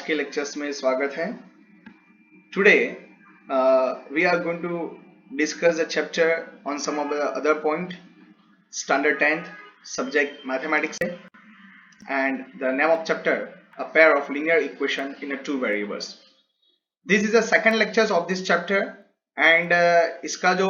के लेक्चर्स में स्वागत है। Today we are going to discuss a chapter on some of the other point, standard 10th subject mathematics है, and the name of chapter a pair of linear equation in a two variables. This is the second lectures of this chapter and इसका जो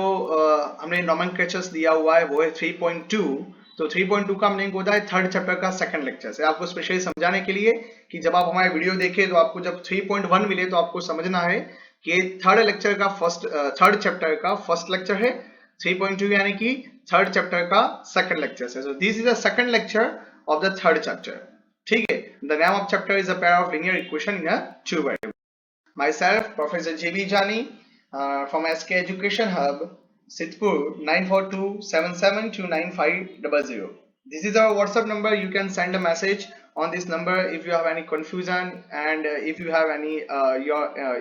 हमने nomenclatures दिया हुआ है वो है 3.2। तो 3.2 का हमने होता है थर्ड चैप्टर का सेकंड लेक्चर है। आपको स्पेशली समझाने के लिए कि जब आप हमारे वीडियो देखें तो आपको जब 3.1 मिले तो आपको समझना है कि थर्ड चैप्टर का फर्स्ट लेक्चर है, 3.2 यानी कि थर्ड चैप्टर का सेकंड लेक्चर है। So this is the second lecture of the third chapter. ठीक है, the name of chapter is a pair of linear equation in a two variable. Myself, Professor JB Jani, from SK Education Hub, Sitpur 9427729500. This is our WhatsApp number. You can send a message on this number if you have any confusion and if you have any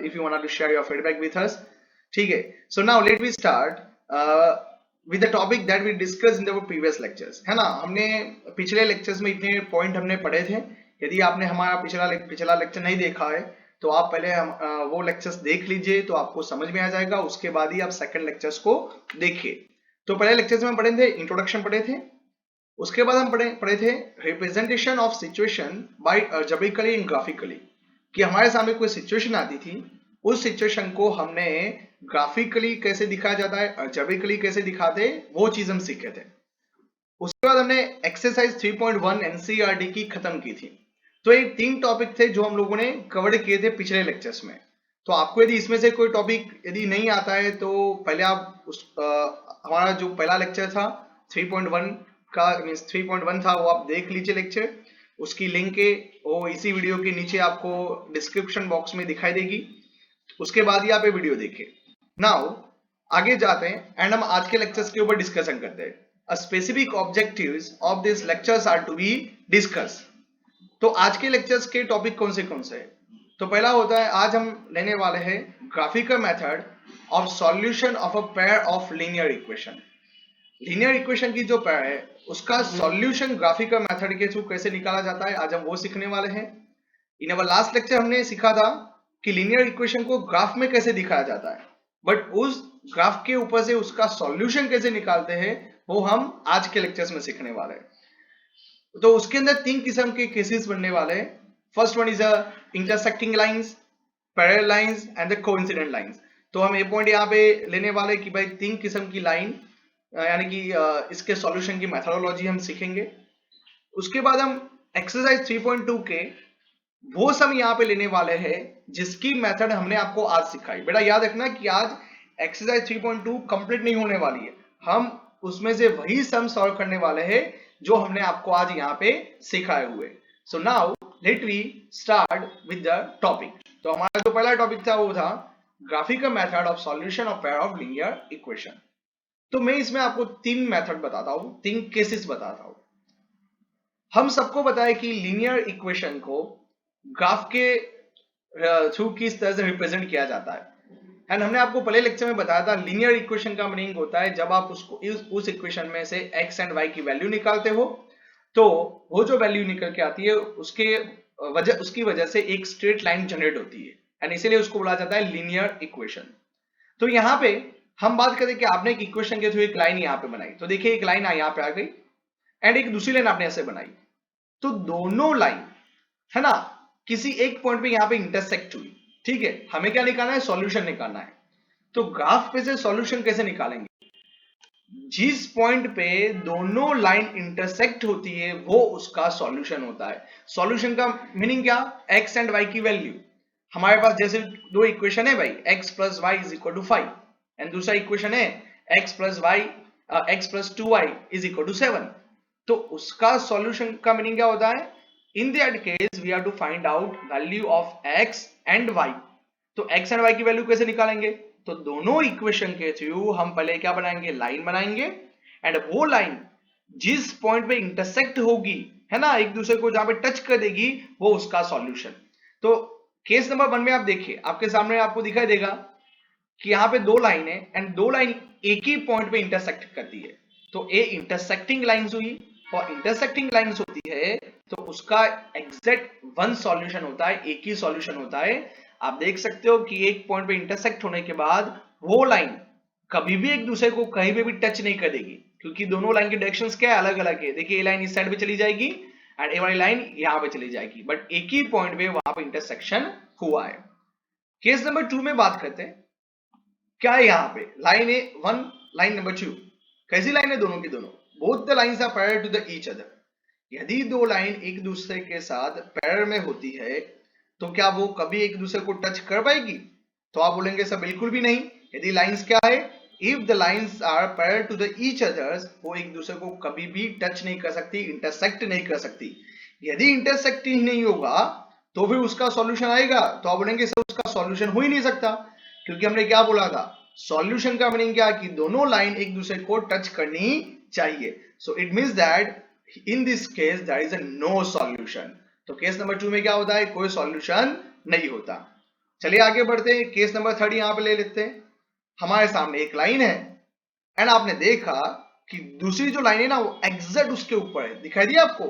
if you want to share your feedback with us. ठीक है. So now let me start with the topic that we discussed in our previous lectures. है ना, हमने पिछले lectures में इतने point हमने पढ़े थे। यदि आपने हमारा पिछला lecture नहीं देखा है तो आप पहले वो लेक्चर्स देख लीजिए तो आपको समझ में आ जाएगा। उसके बाद ही आप सेकंड लेक्चर्स को देखिए। तो पहले लेक्चर्स में पढ़े थे इंट्रोडक्शन पढ़े थे, उसके बाद हम पढ़े थे representation of situation bye algebraically and graphically, कि हमारे सामने कोई सिचुएशन आती थी, उस सिचुएशन को हमने ग्राफिकली कैसे दिखाया जाता है, अलजेब्रिकली कैसे दिखाते, वो चीज हम सीखे थे। उसके बाद हमने एक्सरसाइज 3.1 एनसीईआरटी की खत्म की थी। तो ये तीन टॉपिक थे जो हम लोगों ने कवर किए थे पिछले लेक्चर्स में। तो आपको यदि इसमें से कोई टॉपिक यदि नहीं आता है तो पहले आप हमारा जो पहला लेक्चर था 3.1 का मींस 3.1 था वो आप देख लीजिए लेक्चर। उसकी लिंक है वो इसी वीडियो के नीचे आपको डिस्क्रिप्शन बॉक्स में दिखाई देगी। उसके बाद ही आप ये वीडियो देखें। नाउ आगे जाते हैं एंड हम आज के लेक्चर्स के ऊपर डिस्कशन करते हैं। A specific objectives of this lectures are to be discuss. तो आज के लेक्चर्स के टॉपिक कौन से हैं? तो पहला होता है, आज हम लेने वाले हैं graphical method of solution of a pair of linear equation. Linear equation की जो पेयर है उसका सॉल्यूशन ग्राफिकल मेथड के थ्रू कैसे निकाला जाता है, आज हम वो सीखने वाले हैं। इन अवर लास्ट लेक्चर हमने सीखा था कि लीनियर इक्वेशन को ग्राफ में कैसे दिखाया जाता है, बट उस ग्राफ के ऊपर से उसका सॉल्यूशन कैसे निकालते हैं वो हम आज के लेक्चर्स में सीखने वाले हैं। तो उसके अंदर तीन किस्म के केसेस बनने वाले हैं। First one is intersecting lines, parallel lines and the coincident lines. तो हम ये पॉइंट यहाँ पे लेने वाले कि भाई तीन किस्म की लाइन यानी कि इसके सॉल्यूशन की मेथोडोलॉजी हम सीखेंगे। उसके बाद हम एक्सरसाइज 3.2 के वो सब यहाँ पे लेने वाले हैं जिसकी मेथड हमने आपको आज सिखाई। बेटा याद रखना कि आज एक्सरसाइज 3.2 कंप्लीट नहीं होने वाली है, हम उसमें से वही सम सॉल्व करने वाले हैं जो हमने आपको आज यहाँ पे सिखाए हुए। So now let we start with the topic. तो हमारा जो पहला टॉपिक था वो था graphical method of solution of pair of linear equation. तो मैं इसमें आपको तीन मेथड बताता हूं, तीन केसेस बताता हूं। हम सबको पता है कि लीनियर इक्वेशन को ग्राफ के थ्रू किस तरह से रिप्रेजेंट किया जाता है। एंड हमने आपको पहले लेक्चर में बताया था लीनियर इक्वेशन का मीनिंग होता है जब आप उसको उस इक्वेशन में से x एंड y की वैल्यू निकालते हो तो वो जो वैल्यू निकल के आती है उसकी वजह से एक स्ट्रेट लाइन जनरेट होती है एंड इसीलिए उसको बोला जाता है लीनियर इक्वेशन। तो यहाँ पे हम बात करें कि आपने एक इक्वेशन के थ्रू एक लाइन यहाँ पे बनाई, तो देखिए एक लाइन यहाँ पे आ गई एंड एक दूसरी लाइन आपने ऐसे बनाई, तो दोनों लाइन है ना किसी एक पॉइंट पे यहाँ पे इंटरसेक्ट हुई। ठीक है, हमें क्या निकालना है, सॉल्यूशन निकालना है। तो ग्राफ पे से सॉल्यूशन कैसे निकालेंगे, जिस पॉइंट पे दोनों लाइन इंटरसेक्ट होती है वो उसका सॉल्यूशन होता है। सॉल्यूशन का मीनिंग क्या, x एंड y की वैल्यू। हमारे पास जैसे दो इक्वेशन है भाई, x plus y is equal to 5 and दूसरा इक्वेशन है x plus 2y is equal to 7। तो उसका सॉल्यूशन का मीनिंग क्या होता है, in that case we have to find out value of x and y। तो x and y की वैल्यू कैसे निकालेंगे, तो दोनों इक्वेशन के थ्रू हम पहले क्या बनाएंगे, लाइन बनाएंगे एंड वो लाइन जिस पॉइंट पे इंटरसेक्ट होगी है ना एक दूसरे को जहां पे टच कर देगी वो उसका सॉल्यूशन। तो केस नंबर 1 में आप देखिए आपके सामने आपको दिखाई देगा कि यहाँ पे दो लाइन है एंड दो लाइन एक ही पॉइंट पे इंटरसेक्ट करती है, तो ए इंटरसेक्टिंग लाइंस हुई और इंटरसेक्टिंग लाइंस होती है तो उसका एग्जैक्ट वन सॉल्यूशन होता है, एक ही सॉल्यूशन होता है। आप देख सकते हो कि एक पॉइंट पे इंटरसेक्ट होने के बाद वो लाइन कभी भी एक दूसरे को कहीं पे भी टच नहीं कर देगी, क्योंकि दोनों लाइन की डायरेक्शंस क्या है, अलग अलग है। देखिए ये लाइन इस साइड पे चली जाएगी एंड ये वाली लाइन यहाँ पे चली जाएगी, बट एक ही पॉइंट पे वहां पे इंटरसेक्शन हुआ है। केस नंबर 2 में बात करते हैं। क्या है यहाँ पे line A one, line number 2, कैसी लाइन है दोनों की दोनों, both the lines are parallel to the each other. यदि दो लाइन एक दूसरे के साथ पैरेलल में होती है तो क्या वो कभी एक दूसरे को टच कर पाएगी? तो आप बोलेंगे सर बिल्कुल भी नहीं। यदि लाइंस क्या है, if the lines are parallel to the each others, वो एक दूसरे को कभी भी टच नहीं कर सकती, इंटरसेक्ट नहीं कर सकती। यदि इंटरसेक्ट ही नहीं होगा तो फिर उसका सॉल्यूशन आएगा? तो आप बोलेंगे सर उसका सॉल्यूशन हो ही नहीं सकता, क्योंकि हमने क्या बोला था, सॉल्यूशन का मीनिंग क्या कि दोनों लाइन एक दूसरे को टच करनी चाहिए। So it means that in this case there is a no solution। तो केस नंबर 2 में क्या होता है, कोई सॉल्यूशन नहीं होता। चलिए आगे बढ़ते हैं, केस नंबर 3 यहां पे ले लेते हैं। हमारे सामने एक लाइन है एंड आपने देखा कि दूसरी जो लाइन है ना वो एग्जैक्ट उसके ऊपर है, दिखाई दिया आपको?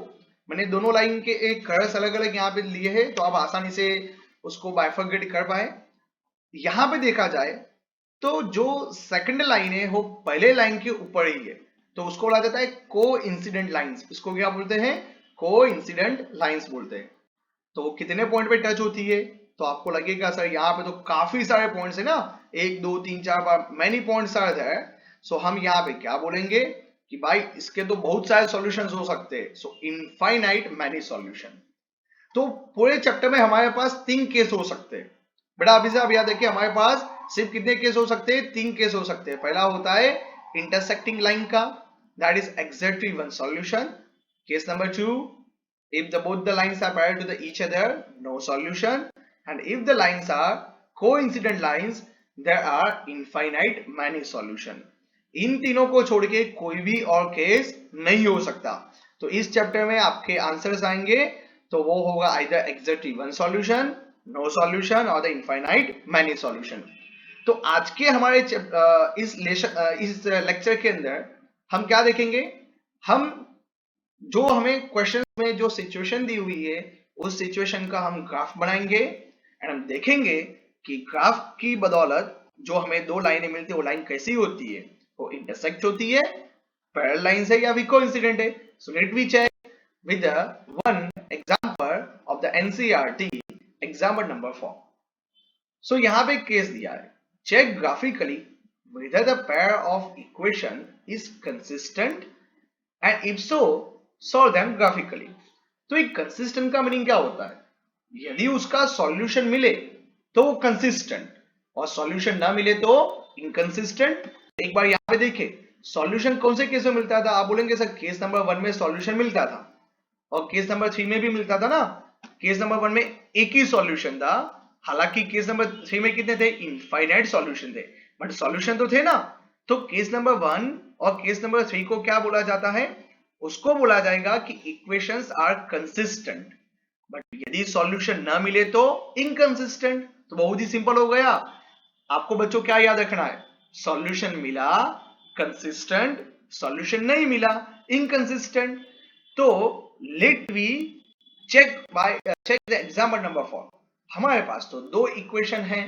मैंने दोनों लाइन के एक कलर्स अलग अलग यहाँ पे लिए हैं तो आप आसानी से उसको बाइफरकेट कर पाए। यहां पे देखा जाए तो जो सेकंड लाइन है वो पहले लाइन के ऊपर ही है, तो उसको बोला जाता है को इंसिडेंट लाइंस। इसको क्या बोलते हैं, को इंसिडेंट लाइंस बोलते हैं। तो वो कितने पॉइंट पे टच होती है? तो आपको लगेगा सर यहाँ पे तो काफी सारे पॉइंट्स है ना, 1 2 3 4 5 मैनी पॉइंट्स आर देयर। सो हम यहाँ पे क्या बोलेंगे कि भाई इसके तो बहुत सारे सॉल्यूशंस हो सकते हैं। सो इनफाइनाइट मैनी सॉल्यूशन। तो पूरे चैप्टर में हमारे पास 3 केस हो सकते हैं। बेटा अभी से आप याद रखिए, हमारे पास सिर्फ कितने केस हो सकते हैं, 3 केस हो सकते हैं। पहला होता है इंटरसेक्टिंग लाइन का, that is exactly one solution. Case number 2, if both the lines are parallel to each other, no solution. And if the lines are coincident lines, there are infinite many solution. इन तीनों को छोड़ के कोई भी और case नहीं हो सकता। तो इस चैप्टर में आपके आंसर्स आएंगे तो वो होगा either exactly one solution, no solution और the infinite many solution। तो आज के हमारे इस लेक्चर के अंदर हम क्या देखेंगे, हम जो हमें क्वेश्चन में जो सिचुएशन दी हुई है उस सिचुएशन का हम ग्राफ बनाएंगे एंड हम देखेंगे कि ग्राफ की बदौलत जो हमें दो लाइनें मिलती है वो लाइन कैसी होती है, वो इंटरसेक्ट होती है, पैरेलल लाइन है या फिर कोइंसिडेंट है। So let we check with one example of the NCERT example number 4। So यहाँ पे केस दिया है, check graphically whether the pair of equation is consistent and if so solve them graphically। तो एक consistent का meaning क्या होता है, यदि उसका सॉल्यूशन मिले तो वो कंसिस्टेंट और सॉल्यूशन ना मिले तो इनकंसिस्टेंट। एक बार यहाँ पे देखें सॉल्यूशन कौन से केस में मिलता था, आप बोलेंगे सर केस नंबर 1 में सॉल्यूशन मिलता था और केस नंबर 3 में भी मिलता था ना। केस नंबर 1 में एक ही सॉल्यूशन था, हालांकि केस नंबर 3 में कितने थे, इनफाइनाइट सॉल्यूशन थे, बट सॉल्यूशन तो थे ना। तो केस नंबर 1 और केस नंबर 3 को क्या बोला जाता है, उसको बोला जाएगा कि इक्वेशंस आर कंसिस्टेंट, बट यदि सॉल्यूशन ना मिले तो इनकंसिस्टेंट। तो बहुत ही सिंपल हो गया। आपको बच्चों क्या याद रखना है, सॉल्यूशन मिला कंसिस्टेंट, सॉल्यूशन नहीं मिला इनकंसिस्टेंट। तो let we check the example number 4। हमारे पास तो दो इक्वेशन है,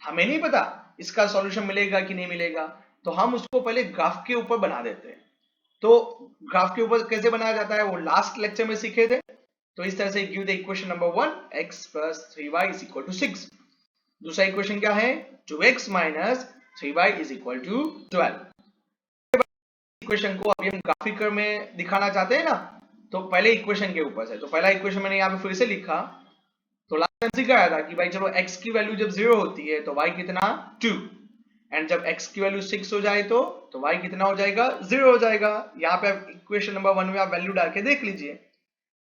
हमें नहीं पता इसका सॉल्यूशन मिलेगा कि नहीं मिलेगा, तो हम उसको पहले ग्राफ के ऊपर बना देते हैं। तो ग्राफ के ऊपर कैसे बनाया जाता है वो लास्ट लेक्चर में सीखे थे। तो इस तरह से give the equation number 1 x + 3y = 6। दूसरा इक्वेशन क्या है, 2x - 3y = 12। इक्वेशन को अभी हम ग्राफिकर में दिखाना चाहते हैं ना, तो पहले इक्वेशन के ऊपर से, तो पहला इक्वेशन मैंने यहाँ पे फिर से लिखा। तो लास्ट में सिखाया था कि भाई चलो x की वैल्यू जब 0 होती है तो y कितना 2, एंड जब x की वैल्यू 6 हो जाए तो y कितना हो जाएगा 0 हो जाएगा। यहाँ पे इक्वेशन नंबर 1 में आप वैल्यू डाल के देख लीजिए।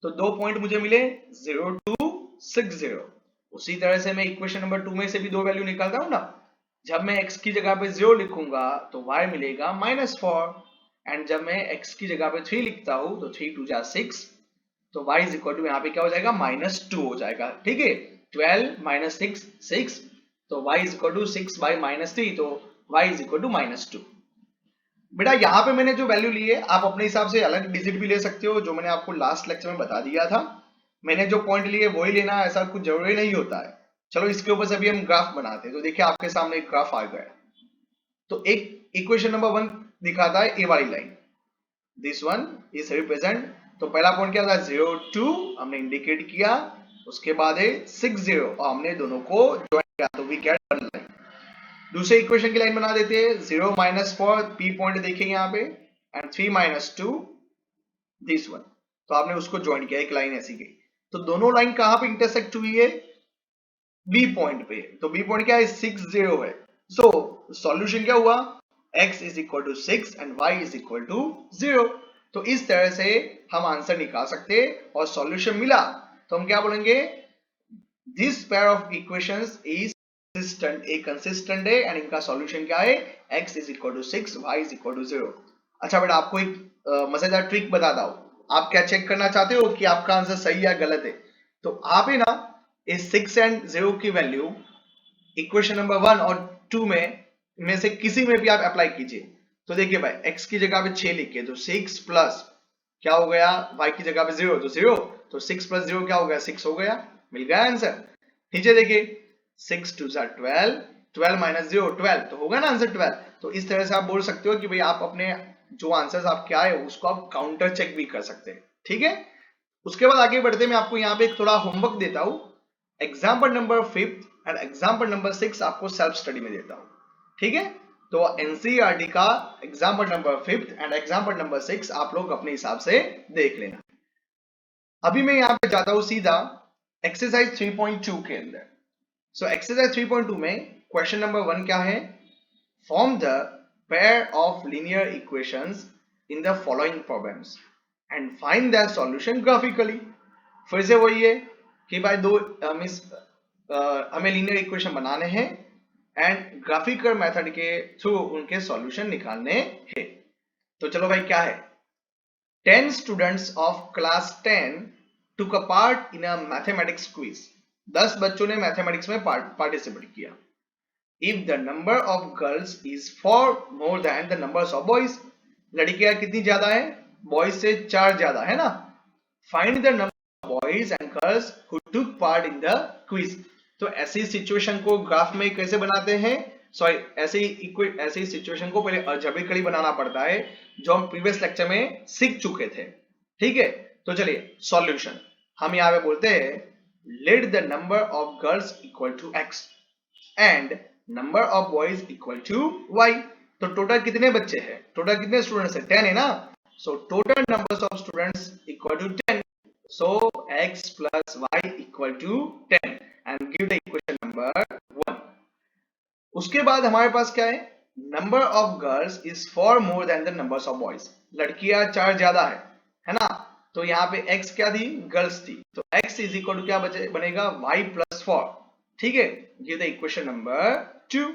तो दो पॉइंट मुझे मिले 0 2 6 0। उसी तरह से मैं इक्वेशन नंबर 2 में से भी दो वैल्यू निकालता हूँ ना, जब मैं x की जगह पे 0 लिखूंगा तो y मिलेगा -4, एंड जब मैं x की जगह पे 3 लिखता हूँ तो 3 2 जा 6, तो y = यहाँ पे क्या हो जाएगा -2 हो जाएगा। ठीक है, 12 - 6 6, तो y = 6 / -3, तो y = -2। बेटा यहाँ पे मैंने जो वैल्यू ली है आप अपने हिसाब से अलग डिजिट भी ले सकते हो, जो मैंने आपको लास्ट लेक्चर में बता दिया था। मैंने जो पॉइंट लिए वही लेना, ऐसा कुछ जरूरी नहीं होता है। चलो इसके ऊपर से अभी हम ग्राफ बनाते हैं। तो देखिए आपके सामने एक ग्राफ आ गया। तो एक इक्वेशन नंबर 1 दिखाता है ए वाली line, this one is represent. तो पहला पॉइंट क्या था 0 2 हमने इंडिकेट किया, उसके बाद है 6 0 और हमने दोनों को ज्वाइन किया, तो वी गेट वन लाइन। दूसरे इक्वेशन की लाइन बना देते हैं 0 -4 पी पॉइंट देखेंगे यहाँ पे एंड 3 -2 दिस वन। तो आपने उसको ज्वाइन किया, एक लाइन ऐसी गई। तो दोनों लाइन कहां पे इंटरसेक्ट हुई है? बी पॉइंट पे। तो बी पॉइंट क्या है 6 0 है। सो सॉल्यूशन क्या हुआ? x is equal to 6 and y is equal to 0। तो इस तरह से हम आंसर निकाल सकते हैं और सॉल्यूशन मिला तो हम क्या बोलेंगे? This pair of equations is consistent, एक कंसिस्टेंट है एंड इनका सॉल्यूशन क्या है? x is equal to 6 y is equal to 0। अच्छा बेटा आपको एक मजेदार ट्रिक बताता हूं। आप क्या चेक करना चाहते हो कि आपका आंसर सही या गलत है? तो आप है ना इस 6 एंड 0 की वैल्यू इक्वेशन नंबर 1 और 2 में से किसी में भी आप अप्लाई कीजिए। तो देखिए भाई x की जगह पे 6 लिखिए तो 6 प्लस क्या हो गया? y की जगह पे 0 तो 0, तो 6 प्लस 0 क्या हो गया? 6 हो गया। मिल गया आंसर। नीचे देखिए 6 2 12, 12 माइनस 0 12, तो होगा ना आंसर 12। तो इस तरह से आप बोल सकते हो कि भाई आप अपने जो आंसर्स आपके आए उसको आप काउंटर चेक भी कर सकते हैं। ठीक है, उसके बाद आगे बढ़ते मैं आपको यहाँ पे एक थोड़ा होमवर्क देता हूँ। Example number 5 and example number 6 आपको सेल्फ स्टडी में देता हूँ। ठीक है, तो एनसीईआरटी का example number 5 and example number 6 आप लोग अपने हिसाब से देख लेना। अभी मैं यहाँ पे जाता हूँ सीधा एक्सरसाइज 3.2 के अंदर। सो एक्सरसाइज 3.2 में क्वेश्चन नंबर 1 क्या है? Form the pair of linear equations in the following problems and find the solution graphically. फिर से वही है कि भाई दो हमें लीनियर इक्वेशन बनाने हैं एंड ग्राफिकल मेथड के थ्रू उनके सॉल्यूशन निकालने हैं। तो चलो भाई क्या है? 10 students of class 10 took a part in a mathematics quiz। 10 बच्चों ने मैथमेटिक्स में पार्टिसिपेट किया। If the number of girls is 4 more than the numbers of boys, लड़कियां कितनी ज्यादा है? बॉयज से 4 ज्यादा है ना। Find the number of boys and girls who took part in the quiz। तो ऐसी सिचुएशन को ग्राफ में कैसे बनाते हैं? सॉरी, ऐसी सिचुएशन को पहले अलजेब्रिकली बनाना पड़ता है, जो हम प्रीवियस लेक्चर में सीख चुके थे। ठीक है, तो चलिए सॉल्यूशन हम यहाँ पे बोलते हैं let the number of girls equal to x and number of boys equal to y। तो टोटल कितने बच्चे हैं? टोटल कितने स्टूडेंट्स हैं? 10 है ना। So total numbers of students equal to 10। So x plus y equal to 10 and give the equation number 1। उसके बाद हमारे पास क्या है? Number of girls is 4 more than the numbers of boys. लड़कियां 4 ज्यादा है ना। तो यहाँ पे x क्या थी? गर्ल्स थी। तो x इज इक्वल टू क्या बनेगा? y plus 4। ठीक है, ये द इक्वेशन नंबर 2।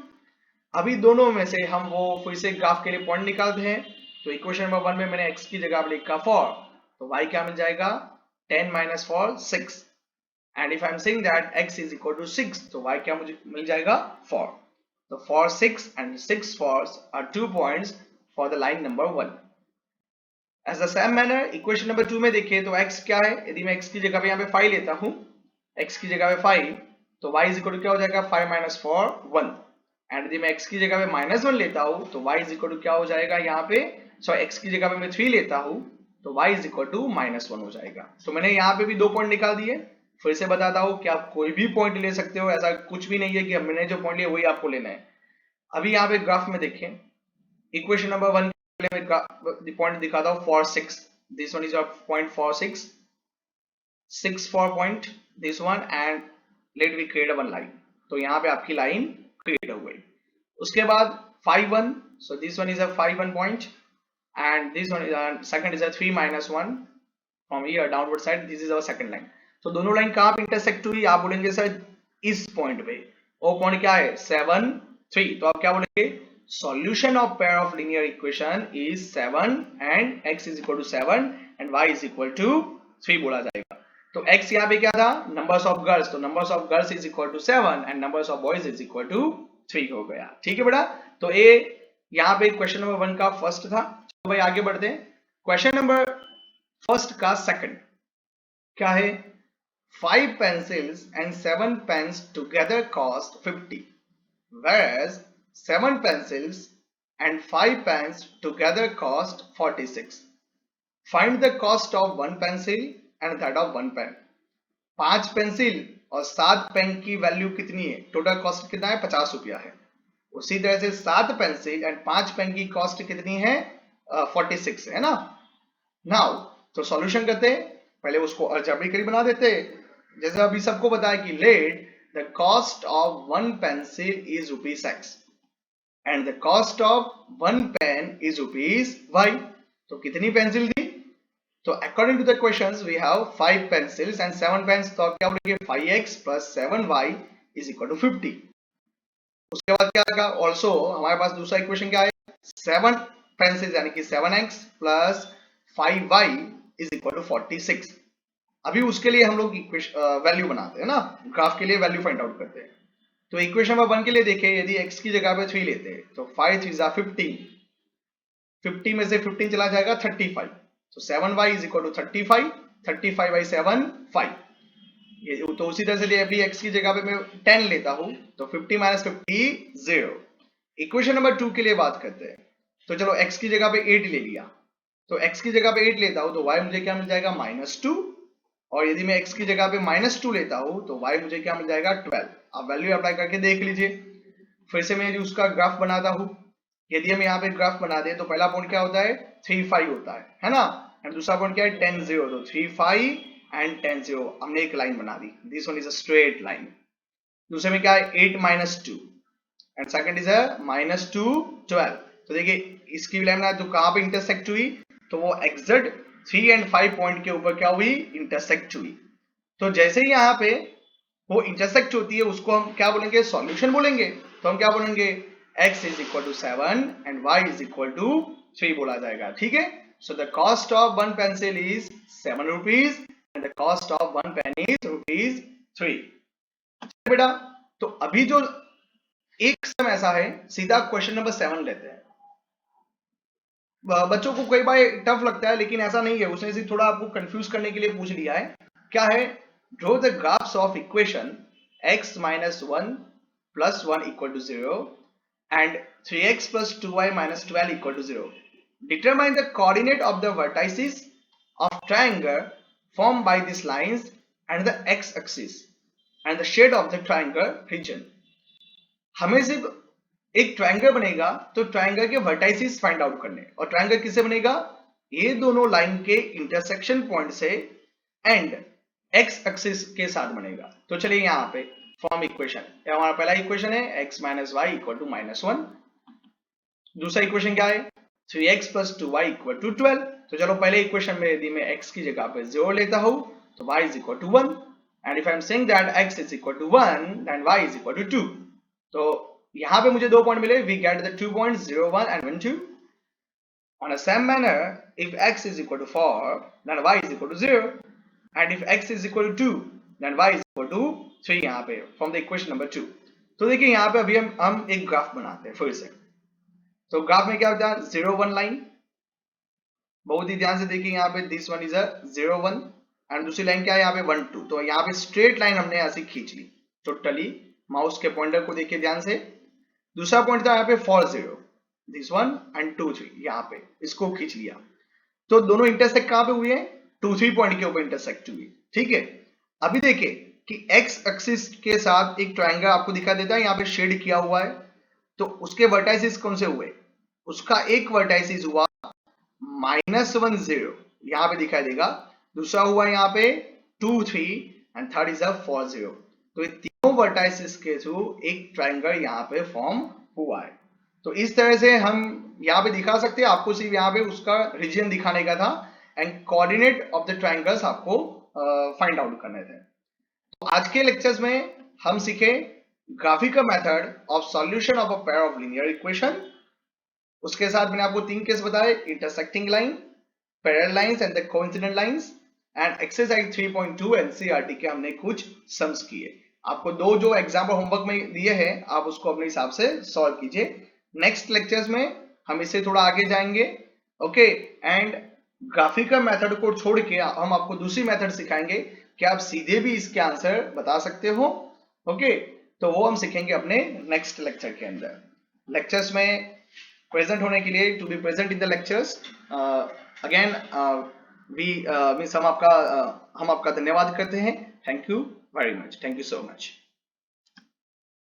अभी दोनों में से हम वो फिर से ग्राफ के लिए पॉइंट निकालते हैं। तो इक्वेशन नंबर 1 में मैंने x की जगह पे लिखा 4, तो y क्या मिल जाएगा? 10 minus 4 6। And if I am saying that x is equal to 6, तो y क्या मुझे मिल जाएगा? 4। तो 4 6 and 6 4s are 2 points for the line number 1। As the same manner equation number 2 में देखिए तो x क्या है? यदि मैं x की जगह पे यहाँ पे 5 लेता हूँ, x की जगह पे 5, तो y इज इक्वल टू क्या हो जाएगा? 5 minus 4 1। एंड यदि मैं x की जगह पे -1 लेता हूँ तो y इज इक्वल टू क्या हो जाएगा? यहाँ पे सॉरी x की जगह पे मैं 3 लेता हूँ तो y इज इक्वल टू -1 हो जाएगा। तो मैंने यहाँ पे भी 2 पॉइंट निकाल दिए। फिर से बताता हूँ कि आप कोई भी पॉइंट ले सकते हो, ऐसा कुछ भी नहीं है कि मैंने जो पॉइंट लिया वही आपको लेना है। अभी यहाँ पे ग्राफ में देखें, इक्वेशन नंबर 1 के लिए मैं पॉइंट दिखाता हूँ 4 6। This one is point 4 6 6 4 point this one and let we create one line. तो यहाँ पे आपकी लाइन क्रिएट हो गई। उसके बाद 5 1, so this one is a 5 1 point and this one is second is a 3 minus 1 from here downward side, this is our second line। तो दोनों लाइन कहां पे इंटरसेक्ट हुई? आप बोलेंगे सर इस पॉइंट पे। वो पॉइंट क्या है? 7 3। तो आप क्या बोलेंगे? Solution of pair of linear equation is 7 and x is equal to 7 and y is equal to 3 बोला जाएगा। तो x यहाँ पे क्या था? Numbers of girls. तो numbers of girls is equal to 7 and numbers of boys is equal to 3 हो गया। ठीक है बेटा, तो ये यहाँ पे क्वेश्चन नंबर 1 का फर्स्ट था। तो भाई आगे बढ़ते हैं। क्वेश्चन नंबर फर्स्ट का सेकंड क्या है? 5 pencils and 7 pens together cost 50, whereas 7 pencils and 5 pens together cost 46. Find the cost of 1 pencil and that of 1 pen. 5 pencil और 7 पेन की वैल्यू कितनी है? टोटल कॉस्ट कितना है? 50 रुपया है। उसी तरह से 7 पेंसिल एंड 5 पेन की कॉस्ट कितनी है? 46 है ना। नाउ तो सॉल्यूशन करते हैं, पहले उसको अलजेब्रिकली बना देते हैं। जैसे अभी सबको बताया कि let the cost of 1 pencil is ₹X and the cost of 1 pen is ₹Y। तो कितनी पेंसिल दी? तो according to the questions we have 5 pencils and 7 pens, तो क्या बोलेंगे? 5x + 7y = 50। उसके बाद क्या आएगा? ऑल्सो हमारे पास दूसरा इक्वेशन क्या है? 7 पेंसिल्स यानी कि 7x + 5y = 46। अभी उसके लिए हम लोग वैल्यू बनाते हैं ना, ग्राफ के लिए वैल्यू फाइंड आउट करते हैं। तो इक्वेशन नंबर 1 के लिए देखें, यदि x की जगह पे 3 लेते हैं तो 5 3 = 15, 50 में से 15 चला जाएगा 35, तो 7y = 35, 35 by 7 5। ये तो उसी तरह से अभी x की जगह पे मैं 10 लेता हूं तो 50 - 50 0। इक्वेशन नंबर 2 के लिए बात करते हैं। तो चलो x की जगह पे 8 ले लिया, तो x की जगह पे 8 लेता हूं तो y मुझे क्या मिल जाएगा? -2। और यदि मैं x की जगह पे -2 लेता हूं तो y मुझे क्या मिल जाएगा? 12। आप वैल्यू अप्लाई करके देख लीजिए। फिर से मैं उसका ग्राफ बनाता हूं। यदि हम यहाँ पे ग्राफ बना दें तो पहला पॉइंट क्या होता है? 3 5 होता है ना। एंड दूसरा पॉइंट क्या है? 10 0। तो 3 5 एंड 10 0 हमने एक लाइन बना दी, this one is a straight line. दूसरे में क्या है? 8 - 2 एंड सेकंड इज अ -2 12। तो देखिए इसकी लाइन ना तो कहां पे इंटरसेक्ट हुई? तो वो एग्जैक्ट 3 एंड 5 पॉइंट के ऊपर क्या हुई? इंटरसेक्ट हुई। तो जैसे ही यहाँ पे वो इंटरसेक्ट होती है उसको हम क्या बोलेंगे? सॉल्यूशन बोलेंगे। तो हम क्या बोलेंगे? x = 7 and y = 3 बोला जाएगा। ठीक है। So the cost of 1 pencil is ₹7 and the cost of 1 pen is ₹3। बेटा तो अभी जो एक सम ऐसा है, सीधा क्वेश्चन नंबर 7 लेते हैं। बच्चों को कई बार टफ लगता है लेकिन ऐसा नहीं है, उसने सिर्फ थोड़ा आपको कंफ्यूज करने के लिए पूछ लिया है। क्या है? Draw the graphs of equation x - 1 + 1 = 0 and 3x + 2y - 12 = 0. Determine the coordinate of the vertices of triangle formed by these lines and the x-axis and the shade of the triangle region. हमें सिर्फ एक triangle बनेगा तो triangle के vertices find out करने, और triangle किससे बनेगा? ये दोनों लाइन के इंटरसेक्शन पॉइंट से एंड एक्स एक्सिस के साथ बनेगा। तो चलिए यहाँ पे फॉर्म इक्वेशन, हमारा पहला इक्वेशन है x - y = -1। दूसरा इक्वेशन क्या है? 3x + 2y = 12। तो चलो पहले इक्वेशन में यदि मैं x की जगह पे 0 लेता हूं तो y = 1 and if I am saying that x = 1 then y = 2। तो यहां पे मुझे 2 पॉइंट मिले, we get the 2 points 0 1 and 1 2। On a same manner, if x = 4 then y = 0 and if x = 2 then y = 3 यहाँ पे from the equation number 2। तो देखिए यहाँ पे अभी हम एक ग्राफ बनाते हैं फिर से। तो ग्राफ में क्या होता है? 0 1 लाइन, बहुत ही ध्यान से देखिए यहाँ पे this one is a 0 1 and दूसरी लाइन क्या है यहाँ पे 1 2। तो यहाँ पे स्ट्रेट लाइन हमने ऐसे खींच ली टोटली, माउस के पॉइंटर को देखिए ध्यान से। दूसरा पॉइंट था यहाँ पे 4 0, दिस वन एंड 2 3, यहाँ पे इसको खींच लिया। तो दोनों इंटरसेक्ट कहाँ पे हुए हैं? 2 3 पॉइंट के ऊपर इंटरसेक्ट हुई। ठीक है। अभी देखिए कि एक्स एक्सिस के साथ एक ट्रायंगल आपको दिखा देता है, यहाँ पे शेड किया हुआ है। तो उसके वर्टाइसिस कौन से हुए? उसका एक वर्टाइसिस हुआ -1 0, यहाँ पे दिखाई देगा। दूसरा हुआ यहाँ पे 2 3 एंड थर्ड इज 4 0। तो ये तीनों वर्टाइसिस के थ्रू एक ट्रायंगल यहाँ पे फॉर्म हुआ है। तो इस तरह से हम यहाँ पे दिखा सकते हैं, आपको सिर्फ यहाँ पे उसका रीजन दिखाने का था and coordinate of the triangles आपको फाइंड आउट करने थे। तो आज के लेक्चर्स में हम सीखे graphical method of solution of a pair of linear equation. उसके साथ मैंने आपको 3 केस बताए, intersecting line, parallel lines and the coincident lines and exercise 3.2 NCERT के हमने कुछ सम्स किए। आपको जो एग्जाम्पल होमवर्क में दिए हैं आप उसको अपने हिसाब से सॉल्व कीजिए। नेक्स्ट लेक्चर्स में हम इससे थोड़ा आगे जाएंगे। ओके, एंड ग्राफिकल मेथड को छोड़ के हम आपको दूसरी मेथड सिखाएंगे कि आप सीधे भी इसके आंसर बता सकते हो। ओके, तो वो हम सीखेंगे अपने नेक्स्ट लेक्चर के अंदर। लेक्चर्स में प्रेजेंट होने के लिए, to be present in the lectures again we means हम आपका धन्यवाद करते हैं। Thank you very much, thank you so much.